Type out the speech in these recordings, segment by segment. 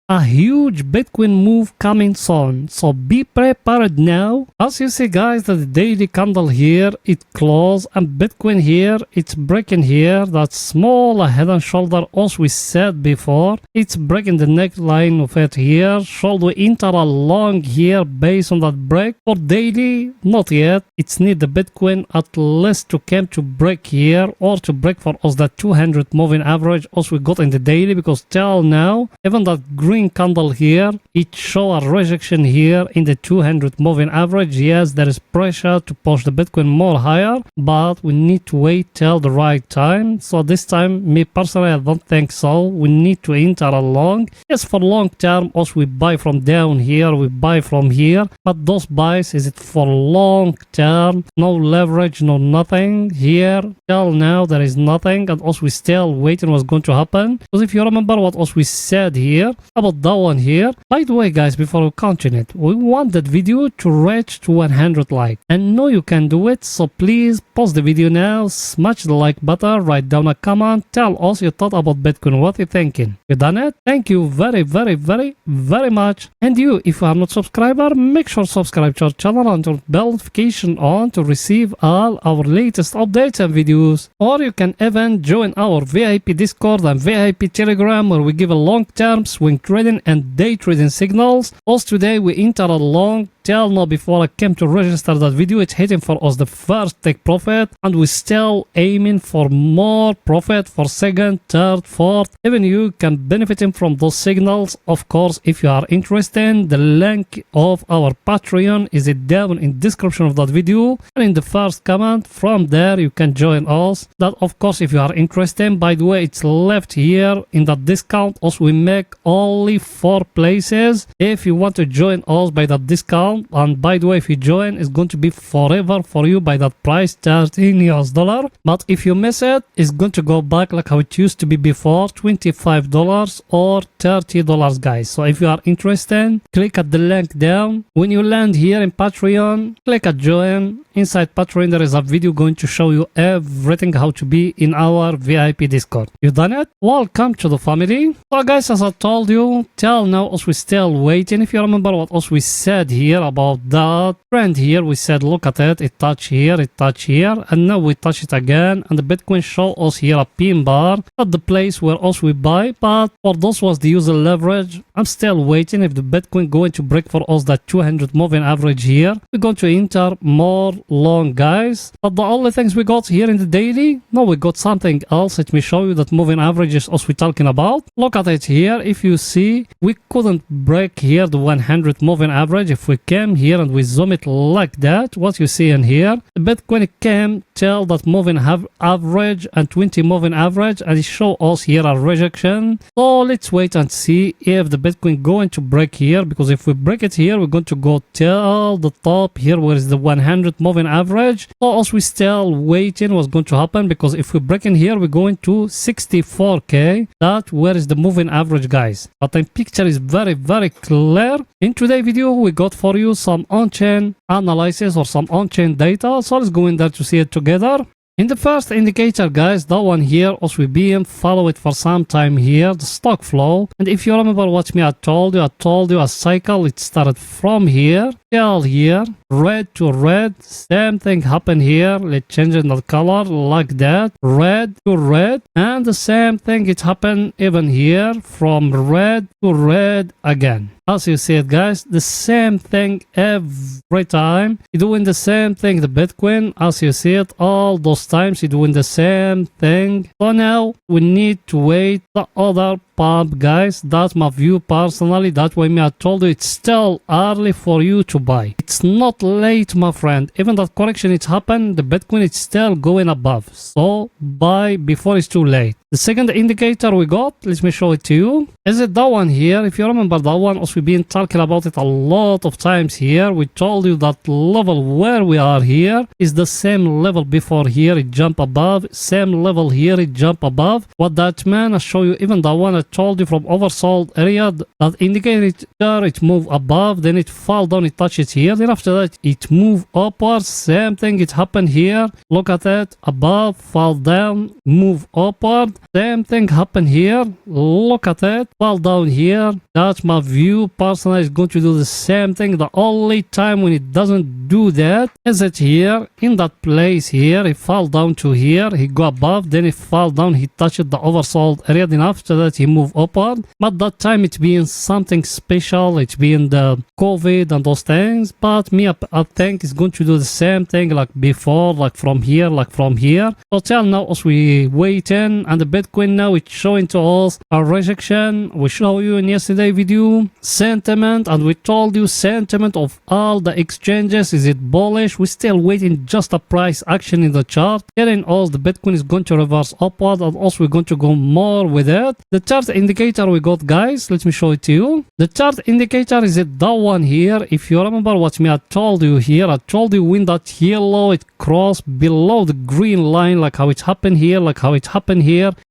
a huge Bitcoin move coming soon, so be prepared now. As you see guys, the daily candle here, it closed, and Bitcoin here, it's breaking here, that small head and shoulder as we said before, it's breaking the neckline of it here. Should we enter along here based on that break? For daily, not yet. It's need the Bitcoin at least to come to break here, or to break for us that 200 moving average as we got in the daily, because till now, even that green candle here, it show a rejection here in the 200 moving average. Yes, there is pressure to push the Bitcoin more higher, but we need to wait till the right time. So this time, me personally, I don't think so. We need to enter along. Yes, for long term, as we buy from down here, we buy from here, but those buys, is it for long term? No leverage, no nothing here. Till now, there is nothing, and also we still waiting what's going to happen. Because if you remember what else we said here about that one here. By the way guys, before we continue it, we want that video to reach to 100 likes, and know you can do it. So please pause the video now, smash the like button, write down a comment, tell us your thought about Bitcoin, what you thinking. You done it? Thank you very much. And you, if you are not subscriber, make sure subscribe to our channel and turn bell notification on to receive all our latest updates and videos. Or you can even join our VIP Discord and VIP Telegram, where we give a long-term swing trading and day trading signals. Also today we enter a long till now. Before I came to register that video, it's hitting for us the first take profit, and we still aiming for more profit for second, third, fourth. Even you can benefiting from those signals. Of course, if you are interested, the link of our Patreon is down in description of that video and in the first comment. From there you can join us. That of course, if you are interested, by the way, it's left here in that discount. Also we make only 4 places if you want to join us by that discount. And by the way, if you join, it's going to be forever for you by that price, $13. But if you miss it, it's going to go back like how it used to be before, $25 or $30 guys. So if you are interested, click at the link down. When you land here in Patreon, click at join. Inside Patreon there is a video going to show you everything how to be in our VIP Discord. You done it? Welcome to the family. So guys, as I told you, till now as we still waiting. If you remember what else we said here about that trend here, we said look at it, it touch here, it touch here, and now we touch it again, and the Bitcoin show us here a pin bar at the place where also we buy. But for those was the user leverage, I'm still waiting if the Bitcoin going to break for us that 200 moving average here. We're going to enter more long guys. But the only things we got here in the daily, no, we got something else. Let me show you that moving averages as we're talking about. Look at it here. If you see, we couldn't break here the 100 moving average. If we came here and we zoom it like that, what you see in here, the Bitcoin came till that moving average and 20 moving average, and it show us here a rejection. So let's wait and see if the Bitcoin going to break here, because if we break it here, we're going to go till the top here where is the 100 moving average. So also we still waiting what's going to happen, because if we break in here, we're going to 64k. That where is the moving average guys. But the picture is very clear. In today's video we got for you some on-chain analysis or some on-chain data, so let's go in there to see it together. In the first indicator guys, that one here, as we been follow it for some time here, the stock flow. And if you remember what I told you a cycle, it started from here till here, red to red. Same thing happened here. Let's change it the color like that, red to red, and the same thing it happened even here from red to red again. As you see it guys, the same thing every time. You're doing the same thing, the Bitcoin, as you see it, all those times you're doing the same thing. So now we need to wait the other pump guys. That's my view personally. That's why I told you it's still early for you to buy. It's not late my friend. Even that correction it's happened, the Bitcoin is still going above. So buy before it's too late. The second indicator we got, let me show it to you. Is it that one here? If you remember that one, as we've been talking about it a lot of times here, we told you that level where we are here is the same level before here, it jump above, same level here, it jump above. What that meant, I show you even that one, I told you from oversold area that indicated it move above, then it fall down, it touches here, then after that it move upwards. Same thing it happened here. Look at it, above, fall down, move upward. Same thing happened here. Look at it, fall down here. That's my view. Personally, is going to do the same thing. The only time when it doesn't do that is it here in that place here. He fall down to here, he go above, then he fall down, he touched the oversold area, then after that he move upward. But that time it's being something special, it's being the COVID and those things. But me, I think it's going to do the same thing like before, like from here. So till now as we waiting, and the Bitcoin now it's showing to us a rejection. We show you in yesterday video sentiment, and we told you sentiment of all the exchanges, is it bullish? We're still waiting just a price action in the chart. Here in all, the Bitcoin is going to reverse upward, and also we're going to go more with it. The chart indicator we got, guys, let me show it to you. The chart indicator is it that one here. If you remember what me I told you here, I told you when that yellow it crossed below the green line, like how it happened here,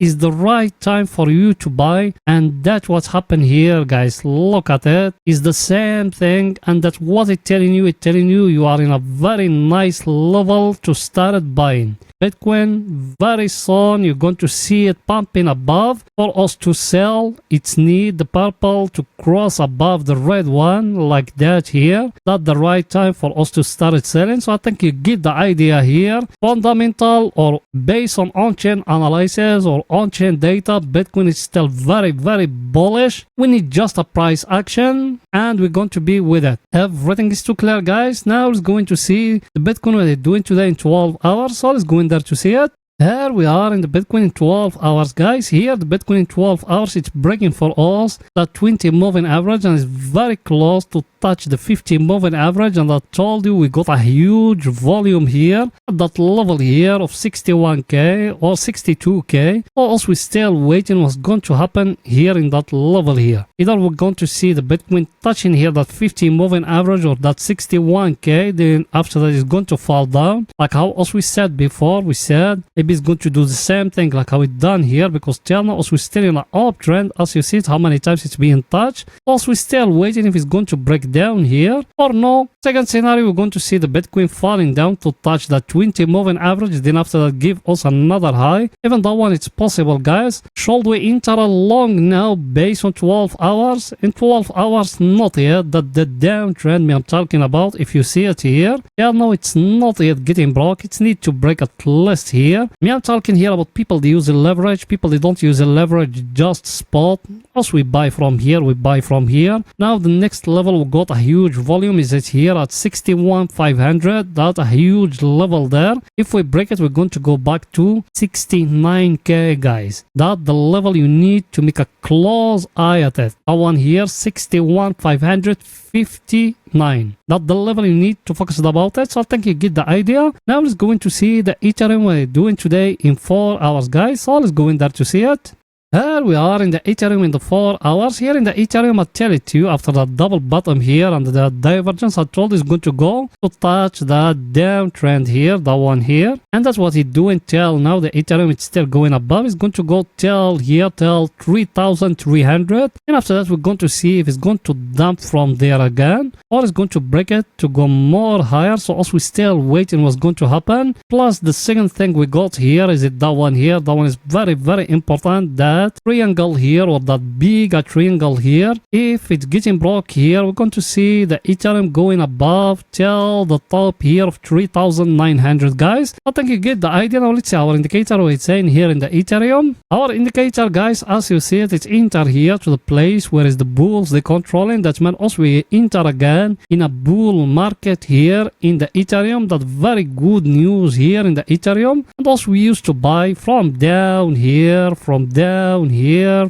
is the right time for you to buy. And that's what happened here, guys. Look at it, is the same thing, and that's what it's telling you. It's telling you you are in a very nice level to start buying Bitcoin. Very soon you're going to see it pumping above. For us to sell, it's need the purple to cross above the red one like that here. That's the right time for us to start selling. So I think you get the idea here. Fundamental or based on on-chain analysis or on-chain data, Bitcoin is still very bullish. We need just a price action, and we're going to be with it. Everything is too clear, guys. Now it's going to see the Bitcoin what they're doing today in 12 hours. So let's go in there to see it. Here we are in the Bitcoin in 12 hours, guys. Here the Bitcoin in 12 hours, it's breaking for us the 20 moving average, and it's very close to touch the 50 moving average. And I told you we got a huge volume here at that level here of 61k or 62k. Or else we're still waiting what's going to happen here in that level here. Either we're going to see the Bitcoin touching here that 50 moving average or that 61k, then after that it's going to fall down, like how as we said before. We said maybe it's going to do the same thing like how it done here, because till now as we're still in an uptrend, as you see it, how many times it's being touched. Also we're still waiting if it's going to break down here or no. Second scenario, we're going to see the Bitcoin falling down to touch that 20 moving average, then after that give us another high. Even that one it's possible, guys. Should we enter a long now based on 12 hours? In 12 hours, not yet. That the downtrend me I'm talking about, if you see it here, yeah, no, it's not yet getting broke. It's need to break at least here. Me I'm talking here about people they use the leverage. People they don't use the leverage, just spot. As we buy from here, we buy from here. Now the next level we got a huge volume, is it here at 61,500. That's a huge level there. If we break it, we're going to go back to 69k, guys. That's the level you need to make a close eye at it. That one here, 61,559. That's the level you need to focus about it. So I think you get the idea. Now let's go in to see the Ethereum what they're doing today in 4 hours, guys. So let's go in there to see it. Here we are in the Ethereum in the 4 hours. Here in the Ethereum, I tell it to you, after that double bottom here and the divergence, I told it's going to go to touch that downtrend here, that one here. And that's what it's doing till now. The Ethereum is still going above. It's going to go till here, till 3,300. And after that, we're going to see if it's going to dump from there again, or it's going to break it to go more higher. So as we still waiting what's going to happen. Plus the second thing we got here is it that one here. That one is very important. That triangle here, or that big triangle here, if it's getting broke here, we're going to see the Ethereum going above till the top here of 3,900, guys. I think you get the idea. Now let's see our indicator what it's saying here in the Ethereum. Our indicator, guys, as you see it, it's enter here to the place where is the bulls they controlling. That means also we enter again in a bull market here in the Ethereum. That very good news here in the Ethereum. And also we used to buy from down here, from down here.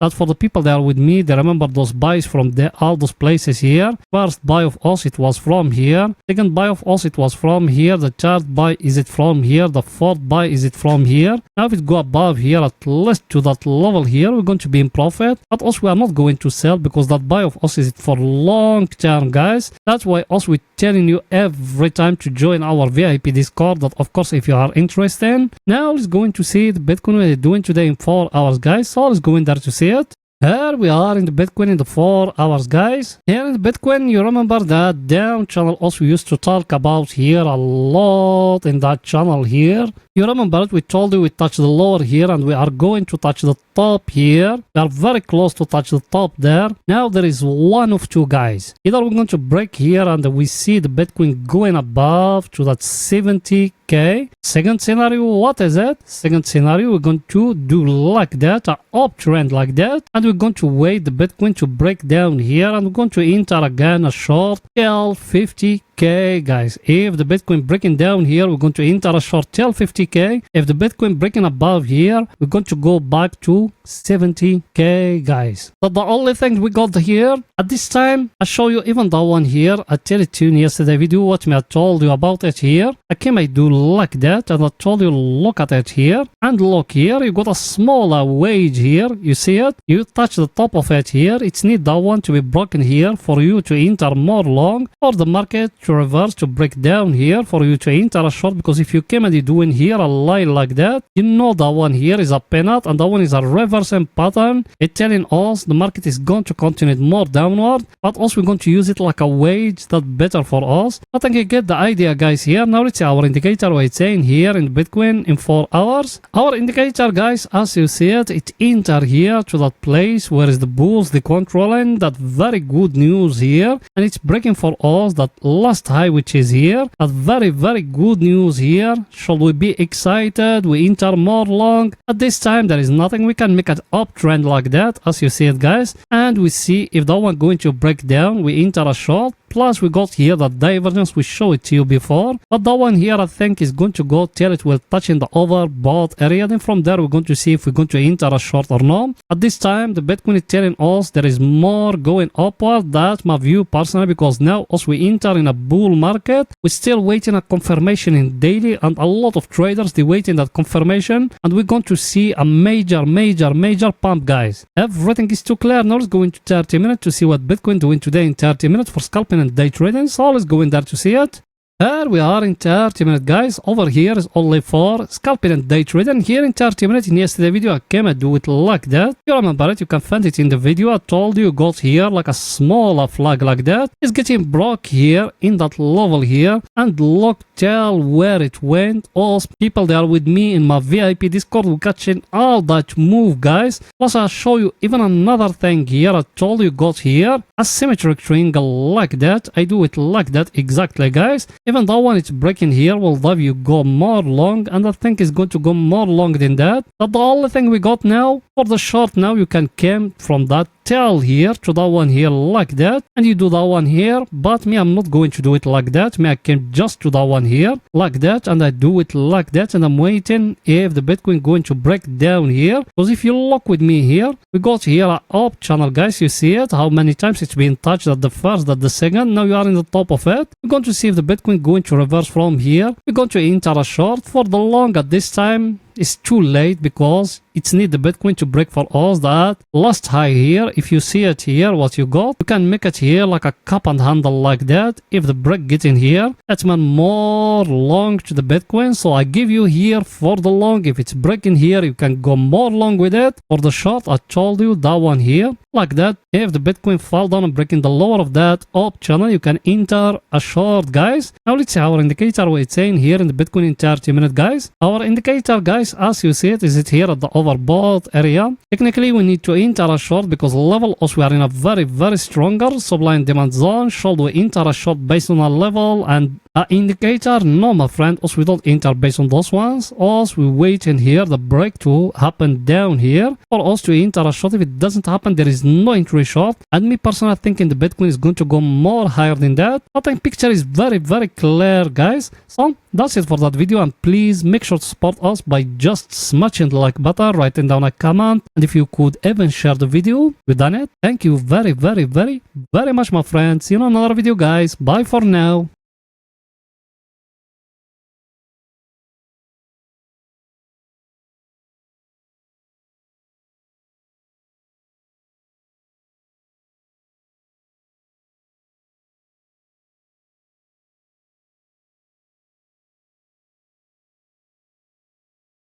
That's for the people that are with me. They remember those buys from all those places here. First buy of us, it was from here. Second buy of us, it was from here. The third buy, is it from here? The fourth buy, is it from here? Now if it go above here, at least to that level here, we're going to be in profit. But also we are not going to sell, because that buy of us is for long term, guys. That's why us we telling you every time to join our VIP Discord. That of course if you are interested. Now let's go to see the Bitcoin we're doing today in 4 hours, guys. So let's go in there to see it. Here we are in the Bitcoin in the 4 hours, guys. Here in the Bitcoin, you remember that down channel also used to talk about here a lot in that channel here. You remember it, we told you we touched the lower here and we are going to touch the top here. We are very close to touch the top there. Now there is one of two, guys. Either we're going to break here and we see the Bitcoin going above to that 70k. Second scenario, what is it? Second scenario, we're going to do like that, an uptrend like that, and we're going to wait the Bitcoin to break down here, and we're going to enter again a short till 50k, guys. If the Bitcoin breaking down here, we're going to enter a short till 50k. If the Bitcoin breaking above here, we're going to go back to 70k, guys. But the only thing we got here at this time, I show you even that one here. I tell it to you in yesterday video what me I told you about it here. I do like that, and I told you look at it here, and look here, you got a smaller wage here. You see it? You touch the top of it here. It's need that one to be broken here for you to enter more long, or the market to reverse to break down here for you to enter a short. Because if you came and you doing here a line like that, you know that one here is a pennant and that one is a reversing pattern. It's telling us the market is going to continue more downward, but also we're going to use it like a wage. That's better for us. I think you get the idea, guys. Here now let's see our indicator, what it's saying here in Bitcoin in 4 hours. Our indicator, guys, as you see it, it enter here to that place where is the bulls, the controlling. That very good news here, and it's breaking for us that last high which is here. That very good news here. Should we be excited? We enter more long. At this time there is nothing. We can make an uptrend like that, as you see it, guys, and we see if that one going to break down, we enter a short. Plus we got here that divergence, we show it to you before, but that one here I think is going to go till it will touch in the overbought area. Then from there we're going to see if we're going to enter a short or not. At this time the Bitcoin is telling us there is more going upward. That's my view personally, because now as we enter in a bull market, we're still waiting a confirmation in daily, and a lot of traders they waiting that confirmation, and we're going to see a major pump, guys. Everything is too clear. Now let's go into 30 minutes to see what Bitcoin doing today in 30 minutes for scalping and day trading. So let's go in there to see it. Here we are in 30 minutes, guys. Over here is only for scalping and day trading. Here in 30 minutes, in yesterday video I came and do it like that. You remember it, you can find it in the video. I told you got here like a smaller flag like that. It's getting broke here in that level here, and look till where it went. All people that are with me in my VIP Discord will catching all that move, guys. Plus I'll show you even another thing here. I told you got here a symmetric triangle like that. I do it like that exactly, guys. Even that one it's breaking here will have you go more long, and I think it's going to go more long than that. But the only thing we got now for the short, now you can come from that tail here to that one here like that, and you do that one here. But me, I'm not going to do it like that. Me, I came just to that one here like that, and I do it like that, and I'm waiting if the Bitcoin going to break down here. Because if you look with me here, we got here a up channel, guys. You see it, how many times it's been touched at the first, at the second. Now you are in the top of it. We're going to see if the Bitcoin going to reverse from here. We're going to enter a short. For the long at this time it's too late, because it's need the Bitcoin to break for us that last high here. If you see it here, what you got, you can make it here like a cup and handle like that. If the break get in here, that's mean more long to the Bitcoin. So I give you here for the long. If it's breaking here, you can go more long with it. For the short, I told you that one here like that. If the Bitcoin fall down and breaking the lower of that up channel, you can enter a short, guys. Now let's see our indicator, what it's saying here in the Bitcoin in 30 minutes, guys. Our indicator, guys, as you see it, is it here at the overbought area. Technically we need to enter a short, because level us we are in a very stronger supply and demand zone. Should we enter a short based on a level and a indicator? No, my friend, us we don't enter based on those ones. Us we wait in here the break to happen down here for us to enter a short. If it doesn't happen, there is no entry short. And me personally thinking the Bitcoin is going to go more higher than that. I think picture is very clear, guys. So that's it for that video, and please make sure to support us by just smashing the like button, writing down a comment, and if you could even share the video. We've done it. Thank you very much, my friends. See you in another video, guys. Bye for now.